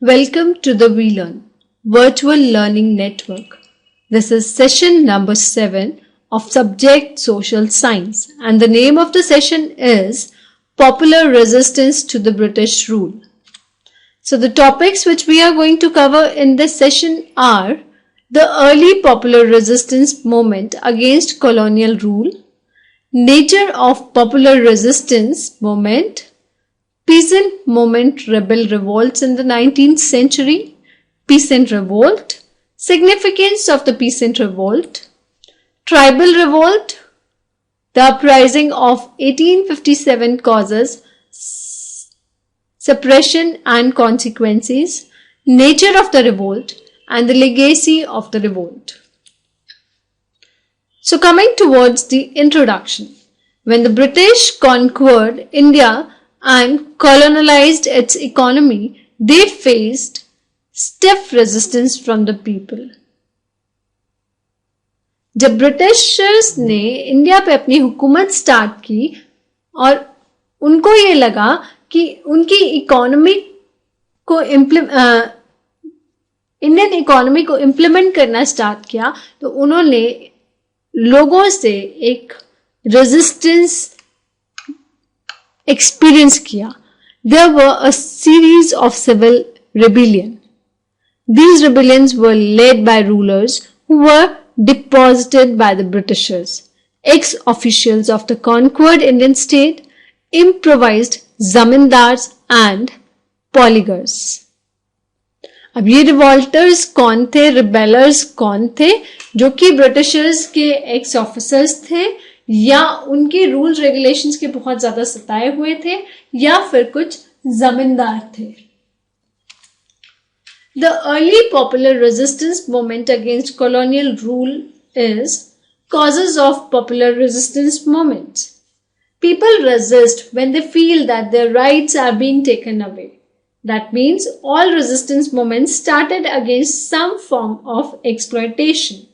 Welcome to the WeLearn Virtual Learning Network. This is session number 7 of subject Social Science, and the name of the session is Popular Resistance to the British Rule. So the topics which we are going to cover in this session are the early popular resistance movement against colonial rule, nature of popular resistance movement, peasant movement rebel revolts in the 19th century, peasant revolt, significance of the peasant revolt, tribal revolt, the uprising of 1857 causes, suppression and consequences, nature of the revolt, and the legacy of the revolt. So coming towards the introduction, when the British conquered India and colonized its economy, they faced stiff resistance from the people. जब Britishers ने India पे अपनी हुकूमत start की और उनको ये लगा कि उनकी इकोनॉमी को इंडियन इकोनॉमी को इम्प्लीमेंट करना स्टार्ट किया, तो उन्होंने लोगों से एक रेजिस्टेंस experience किया. There were a series of civil rebellion. These rebellions were led by rulers who were deposited by the Britishers. Ex-officials of the conquered Indian state, improvised zamindars and polygars. अब ये रिवॉल्टर्स कौन थे, रिबेलर्स कौन थे, जो कि Britishers के एक्स ऑफिसर्स थे या उनके रूल्स रेगुलेशंस के बहुत ज्यादा सताए हुए थे या फिर कुछ जमींदार थे. The early popular resistance movement against colonial rule is causes of popular resistance movements. People resist when they feel that their rights are being taken away. That means all resistance movements started against some form of exploitation.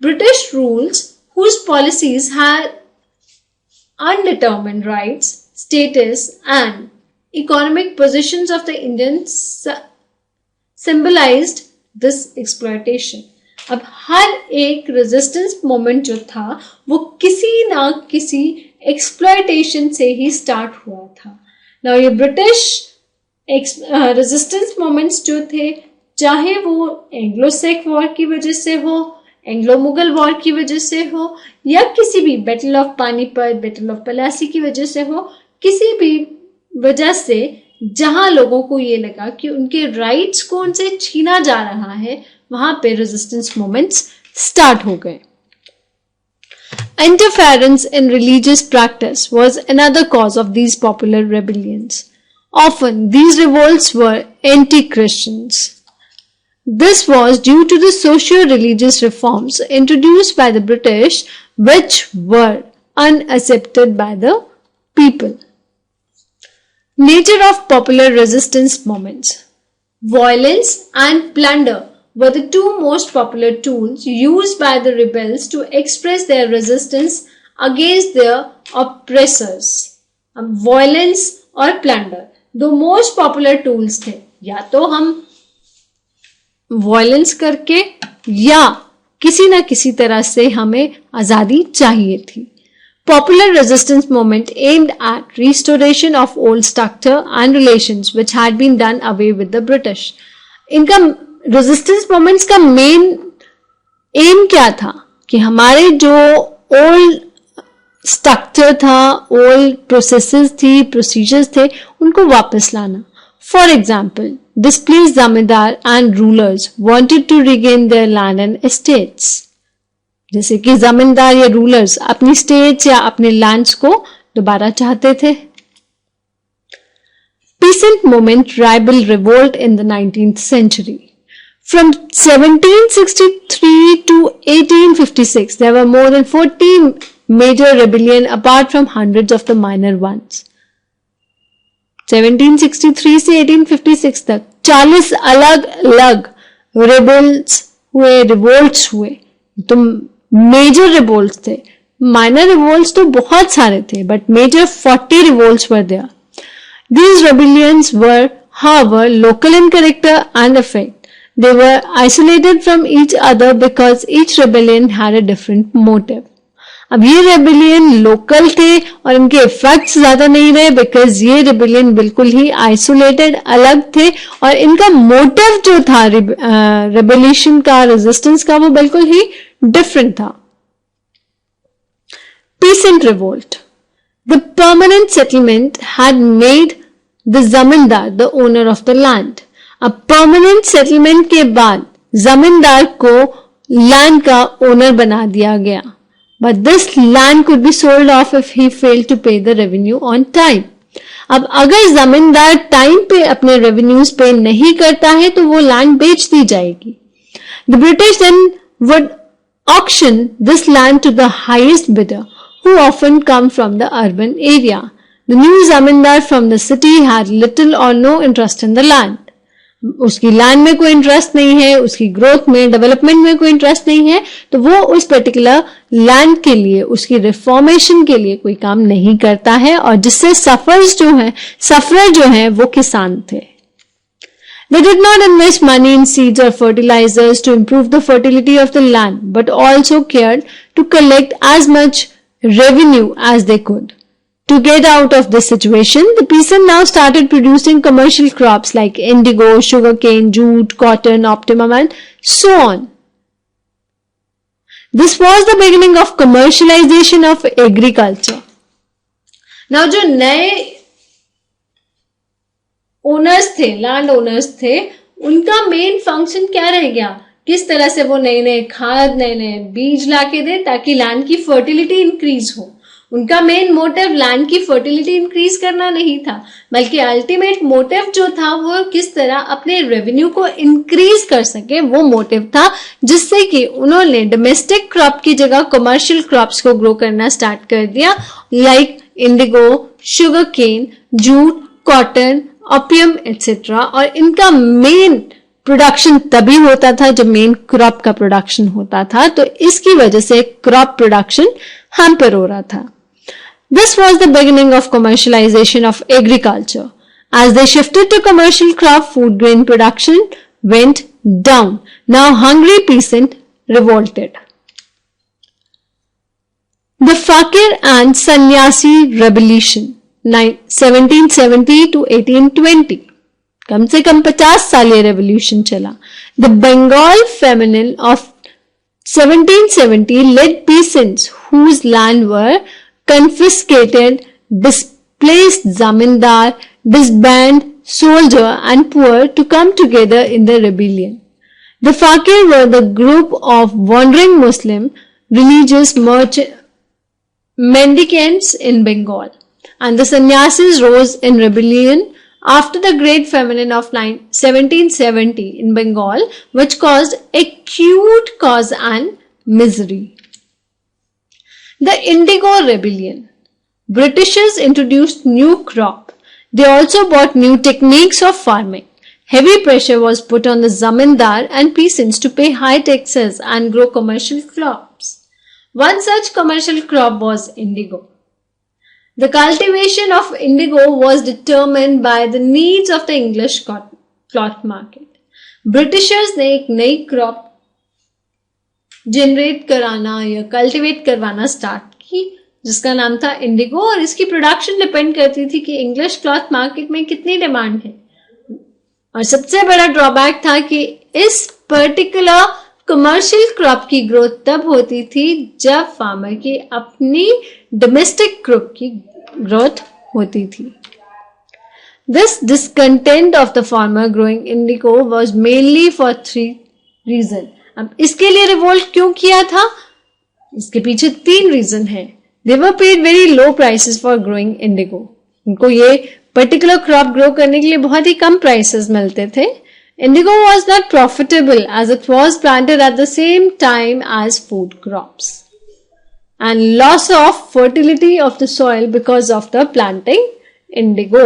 British rules whose policies had undetermined rights, status and economic positions of the Indians symbolized this exploitation. अब हर एक resistance movement जो था वो किसी ना किसी exploitation से ही start हुआ था. नाउ ये ब्रिटिश रेजिस्टेंस मूवमेंट्स जो थे, चाहे वो एंग्लो सिख वॉर की वजह से हो, एंग्लो मुगल वॉर की वजह से हो या किसी भी battle of Panipat, battle of Plassey की वजह से हो, किसी भी वजह से जहां लोगों को ये लगा कि उनके राइट्स को उनसे छीना जा रहा है, वहां पे रेजिस्टेंस मूवमेंट्स स्टार्ट हो गए. Interference in religious practice was another cause of these popular rebellions. Often these revolts were anti-Christians. This was due to the socio-religious reforms introduced by the British, which were unaccepted by the people. Nature of popular resistance movements. Violence and plunder were the two most popular tools used by the rebels to express their resistance against their oppressors. Violence और plunder दो most popular tools थे. या तो हम violence करके या किसी ना किसी तरह से हमें आजादी चाहिए थी. Popular resistance movement aimed at restoration of old structure and relations which had been done away with the British. इनका resistance movements का मेन एम क्या था कि हमारे जो ओल्ड स्ट्रक्चर था, ओल्ड प्रोसेसेस थी, प्रोसीजर्स थे, उनको वापस लाना. For example, displaced zamindar and rulers wanted to regain their land and estates. जैसे कि जमींदार या रूलर्स अपनी स्टेट्स या अपने लैंड्स को दोबारा चाहते थे. Peasant movement tribal revolt in the 19th century. From 1763 to 1856, there were more than 40 major rebellion apart from hundreds of the minor ones. 1763 से 1856 तक 40 अलग अलग रिवोल्ट्स हुए, रिवोल्ट्स हुए. तो मेजर रिवोल्ट्स थे. माइनर रिवोल्ट्स तो बहुत सारे थे, but major 40 revolts were there. These rebellions were however, local in character and effect. They were isolated from each other because each rebellion had a different motive. अब ये rebellion local थे और इनके effects ज्यादा नहीं रहे बिकॉज ये rebellion बिल्कुल ही आइसोलेटेड अलग थे और इनका मोटिव जो था रेबोल्यूशन का, रेजिस्टेंस का, वो बिल्कुल ही डिफरेंट था. Peasant revolt. The permanent settlement had made the zamindar the owner of the land. अब permanent settlement के बाद जमींदार को land का ओनर बना दिया गया. But this land could be sold off if he failed to pay the revenue on time. अब अगर जमींदार टाइम पे अपने रेवेन्यूज पे नहीं करता है तो वो लैंड बेच दी जाएगी. The British then would auction this land to the highest bidder, who often come from the urban area. The new zamindar from the city had little or no interest in the land. उसकी land में कोई interest नहीं है, उसकी growth में, development में कोई interest नहीं है, तो वो उस पर्टिकुलर लैंड के लिए, उसकी रिफॉर्मेशन के लिए कोई काम नहीं करता है और जिससे सफरर जो है वो किसान थे. They did not invest money in seeds or fertilizers to improve the fertility of the land, but also cared to collect as much revenue as they could. To get out of this situation, the peasant now started producing commercial crops like indigo, sugarcane, jute, cotton, optimum and so on. This was the beginning of commercialization of agriculture. Now जो नए owners थे, land owners थे, उनका main function क्या रह गया? किस तरह से वो नए नए खाद, नए नए बीज लाके दे ताकि लैंड की फर्टिलिटी इंक्रीज हो. उनका मेन मोटिव लैंड की फर्टिलिटी इंक्रीज करना नहीं था, बल्कि अल्टीमेट मोटिव जो था वो किस तरह अपने रेवेन्यू को इंक्रीज कर सके, वो मोटिव था, जिससे कि उन्होंने डोमेस्टिक क्रॉप की जगह कमर्शियल क्रॉप्स को ग्रो करना स्टार्ट कर दिया, like indigo, sugar cane, jute, cotton, opium etcetera. और इनका मेन प्रोडक्शन तभी होता था जब मेन क्रॉप का प्रोडक्शन होता था, तो इसकी वजह से क्रॉप प्रोडक्शन हैम्पर हो रहा था. This was the beginning of commercialization of agriculture. As they shifted to commercial crop, food grain production went down. Now hungry peasant revolted. The Fakir and Sannyasi Revolution 1770 to 1820. कम से कम 50 साल ये revolution चला. The Bengal famine of 1770 led peasants whose land were confiscated, displaced zamindar, disbanded soldier and poor to come together in the rebellion. The Fakir were the group of wandering Muslim religious mendicants in Bengal, and the sannyasis rose in rebellion after the Great Famine of 1770 in Bengal, which caused acute cause and misery. The Indigo Rebellion. Britishers introduced new crop. They also brought new techniques of farming. Heavy pressure was put on the zamindar and peasants to pay high taxes and grow commercial crops. One such commercial crop was indigo. The cultivation of indigo was determined by the needs of the English cloth market. Britishers ने एक नई crop generate कराना या cultivate करवाना start की, जिसका नाम था इंडिगो, और इसकी प्रोडक्शन डिपेंड करती थी कि इंग्लिश क्लॉथ मार्केट में कितनी डिमांड है. और सबसे बड़ा ड्रॉबैक था कि इस पर्टिकुलर कमर्शियल क्रॉप की ग्रोथ तब होती थी जब फार्मर की अपनी डोमेस्टिक क्रॉप की ग्रोथ होती थी. This discontent of the farmer growing indigo was mainly for 3 reasons. अब इसके लिए रिवोल्ट क्यों किया था? इसके पीछे 3 रीजन है. They were paid very low prices for growing indigo. उनको ये पर्टिकुलर क्रॉप ग्रो करने के लिए बहुत ही कम प्राइसेस मिलते थे. Indigo was not profitable as it was planted at the same time as food crops, and loss of fertility of the soil because of the planting indigo.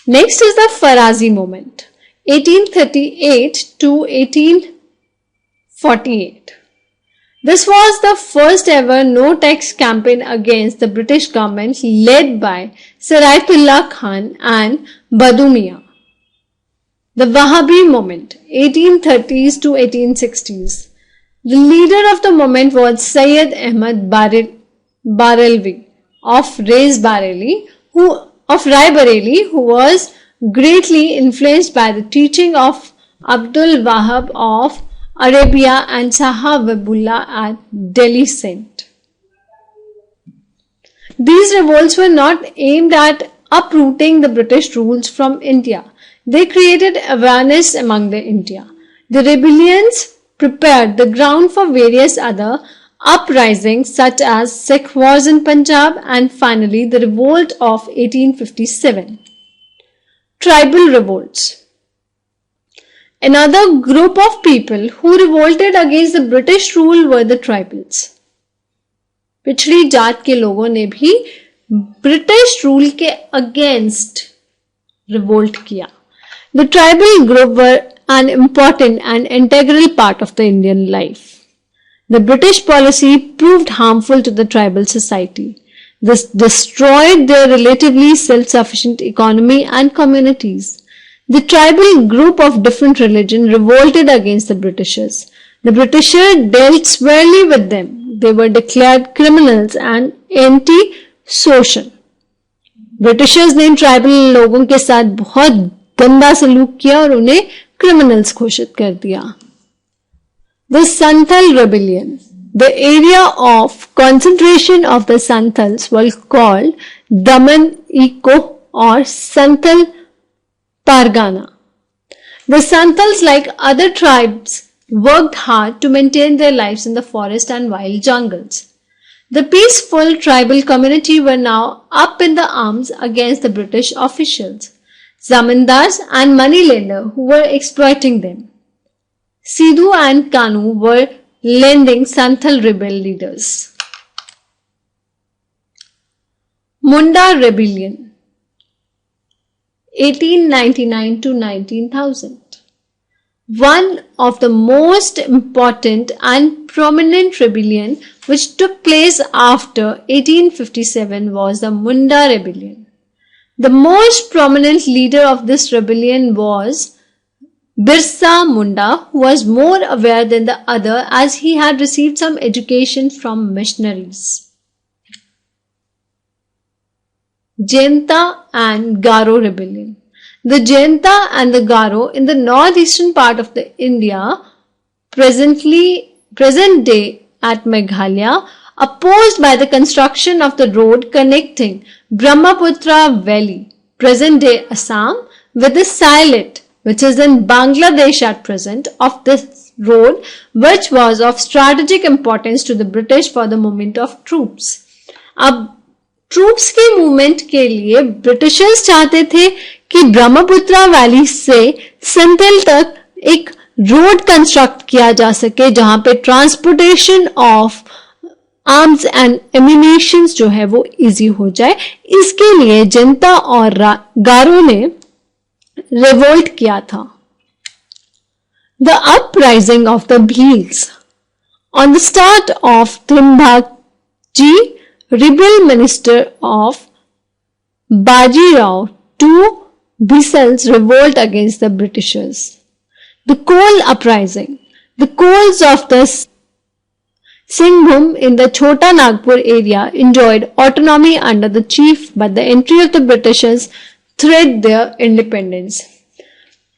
Next is the Farazi movement, 1838 to 1848. This was the first ever no-tax campaign against the British government led by Sir Ayatollah Khan and Badumia. The Wahhabi movement, 1830s to 1860s. The leader of the movement was Sayyid Ahmad Barelvi of Rae Bareli, who was greatly influenced by the teaching of Abdul Wahab of Arabia and Sahabullah at Delhi Saint. These revolts were not aimed at uprooting the British rules from India. They created awareness among the India. The rebellions prepared the ground for various other uprisings such as Sikh wars in Punjab and finally the revolt of 1857. Tribal revolts. Another group of people who revolted against the British rule were the tribals. पिछड़ी जात के लोगों ने भी British rule के against revolt किया. The tribal group were an important and integral part of the Indian life. The British policy proved harmful to the tribal society. This destroyed their relatively self-sufficient economy and communities. The tribal group of different religion revolted against the Britishers. The Britishers dealt severely with them. They were declared criminals and anti-social. Britishers ने tribal लोगों के साथ बहुत गंदा सलूक किया और उन्हें criminals घोषित कर दिया. The Santhal Rebellion. The area of concentration of the Santhals was called Daman Iko or Santhal Pargana. The Santhals, like other tribes, worked hard to maintain their lives in the forest and wild jungles. The peaceful tribal community were now up in the arms against the British officials, zamindars and moneylenders who were exploiting them. Sidhu and Kanu were lending Santhal rebel leaders. Munda Rebellion, 1899 to 19,000. One of the most important and prominent rebellion which took place after 1857 was the Munda Rebellion. The most prominent leader of this rebellion was Birsa Munda, who was more aware than the other as he had received some education from missionaries. Jainta and Garo Rebellion. The Jainta and the Garo in the northeastern part of the India, present day at Meghalaya, opposed by the construction of the road connecting Brahmaputra Valley, present day Assam, with the Sylhet, which is in Bangladesh at present, of this road, which was of strategic importance to the British for the movement of troops. अब troops के movement के लिए Britishers चाहते थे कि Brahmaputra valley से संथल तक एक रोड कंस्ट्रक्ट किया जा सके जहां पे transportation of arms and ammunitions जो है वो इजी हो जाए. इसके लिए जनता और गारो ने रिवोल्ट किया था. The uprising of the Bhils. On the start of Trimbakji, rebel minister of Bajirao, two Bisals revolt against the Britishers. The Kol uprising. The Kols of the Singhbhum in the Chota Nagpur area enjoyed autonomy under the chief, but the entry of the Britishers threatened their independence.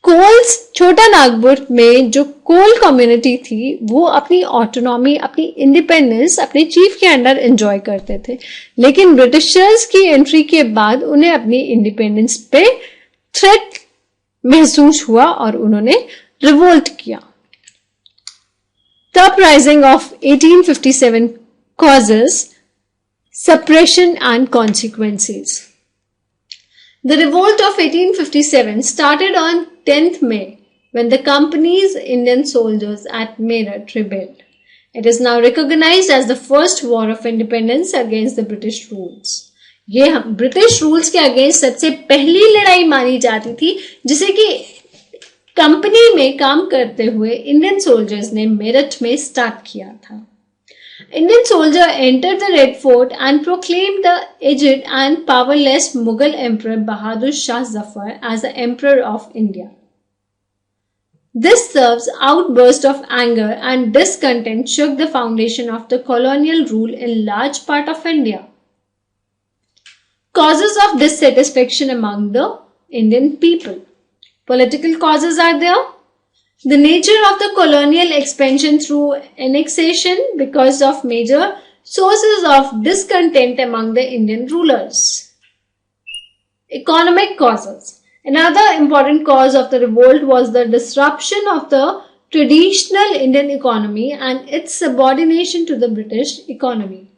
Kols Chota Nagpur में जो कोल community थी वो अपनी autonomy, अपनी independence अपने chief के under enjoy करते थे, लेकिन ब्रिटिशर्स की एंट्री के बाद उन्हें अपनी इंडिपेंडेंस पे थ्रेट महसूस हुआ और उन्होंने रिवोल्ट किया. The uprising of 1857 causes suppression and consequences. The revolt of 1857 started on 10th May when the company's Indian soldiers at Meerut rebelled. It is now recognized as the first war of independence against the British rules. ये British rules के against सबसे पहली लड़ाई मानी जाती थी जिसे कि कंपनी में काम करते हुए इंडियन सोल्जर्स ने मेरठ में स्टार्ट किया था. Indian soldier entered the Red Fort and proclaimed the aged and powerless Mughal Emperor Bahadur Shah Zafar as the Emperor of India. This serves outburst of anger and discontent shook the foundation of the colonial rule in large part of India. Causes of dissatisfaction among the Indian people. Political causes are there. The nature of the colonial expansion through annexation because of major sources of discontent among the Indian rulers. Economic causes. Another important cause of the revolt was the disruption of the traditional Indian economy and its subordination to the British economy.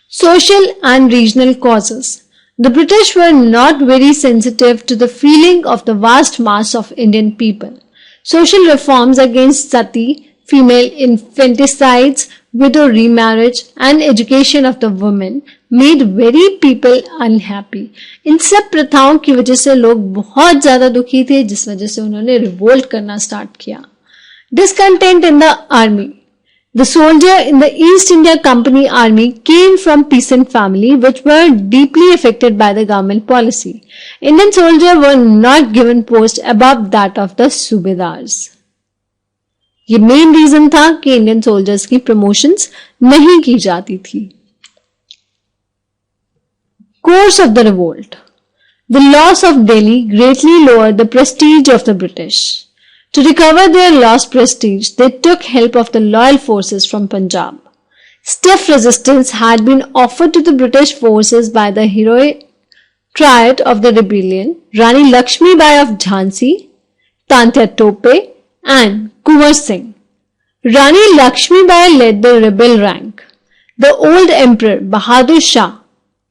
Social and regional causes. The British were not very sensitive to the feeling of the vast mass of Indian people. Social reforms against sati, female infanticides, widow remarriage and education of the women made very people unhappy. इन सब प्रथाओं की वजह से लोग बहुत ज्यादा दुखी थे जिस वजह से उन्होंने रिवोल्ट करना स्टार्ट किया. Discontent in the army. The soldier in the East India Company army came from peasant family which were deeply affected by the government policy. Indian soldiers were not given post above that of the सूबेदार्स. ये main reason था कि Indian soldiers की promotions नहीं की जाती थी. Course of the revolt. The loss of Delhi greatly lowered the prestige of the British. To recover their lost prestige, they took help of the loyal forces from Punjab. Stiff resistance had been offered to the British forces by the heroic triad of the rebellion, Rani Lakshmi Bai of Jhansi, Tantya Tope and Kunwar Singh. Rani Lakshmi Bai led the rebel rank. The old emperor Bahadur Shah,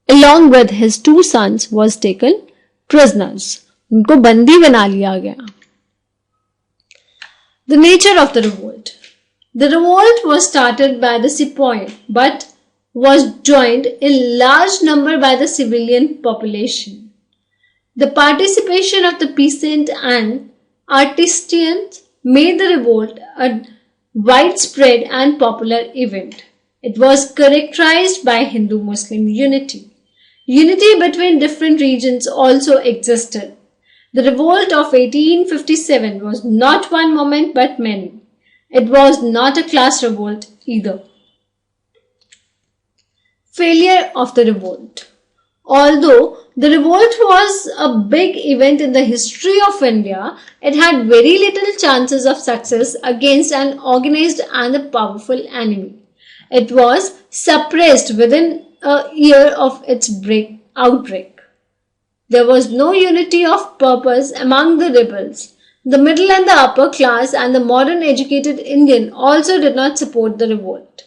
along with his two sons, was taken prisoners. उनको बंदी बना लिया गया. The nature of the revolt. The revolt was started by the sepoy but was joined in large number by the civilian population. The participation of the peasant and artisans made the revolt a widespread and popular event. It was characterized by Hindu-Muslim unity. Unity between different regions also existed. The revolt of 1857 was not one moment but many. It was not a class revolt either. Failure of the revolt. Although the revolt was a big event in the history of India, it had very little chances of success against an organized and a powerful enemy. It was suppressed within a year of its outbreak. There was no unity of purpose among the rebels. The middle and the upper class and the modern educated Indian also did not support the revolt.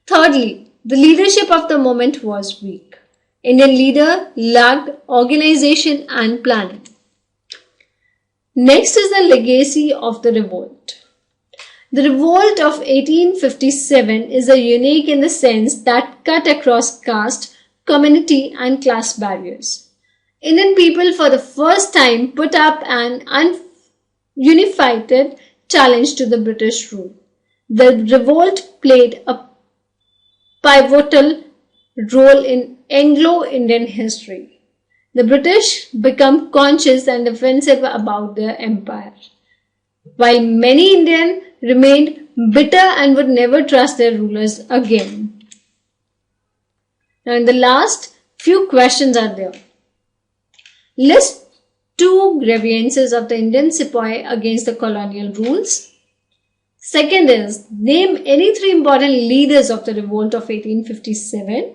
Thirdly, the leadership of the moment was weak. Indian leader lacked organization and planning. Next is the legacy of the revolt. The revolt of 1857 is a unique in the sense that cut across caste, community and class barriers. Indian people for the first time put up an unified challenge to the British rule. The revolt played a pivotal role in Anglo-Indian history. The British became conscious and defensive about their empire, while many Indians remained bitter and would never trust their rulers again. Now in the last few questions are there. List 2 grievances of the Indian sepoy against the colonial rules. Second is, name any 3 important leaders of the revolt of 1857.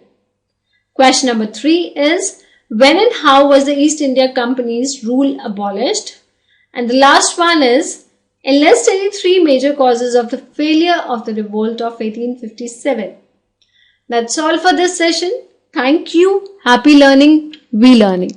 Question number 3 is, when and how was the East India Company's rule abolished? And the last one is, enlist any 3 major causes of the failure of the revolt of 1857. That's all for this session. Thank you. Happy learning. We learning.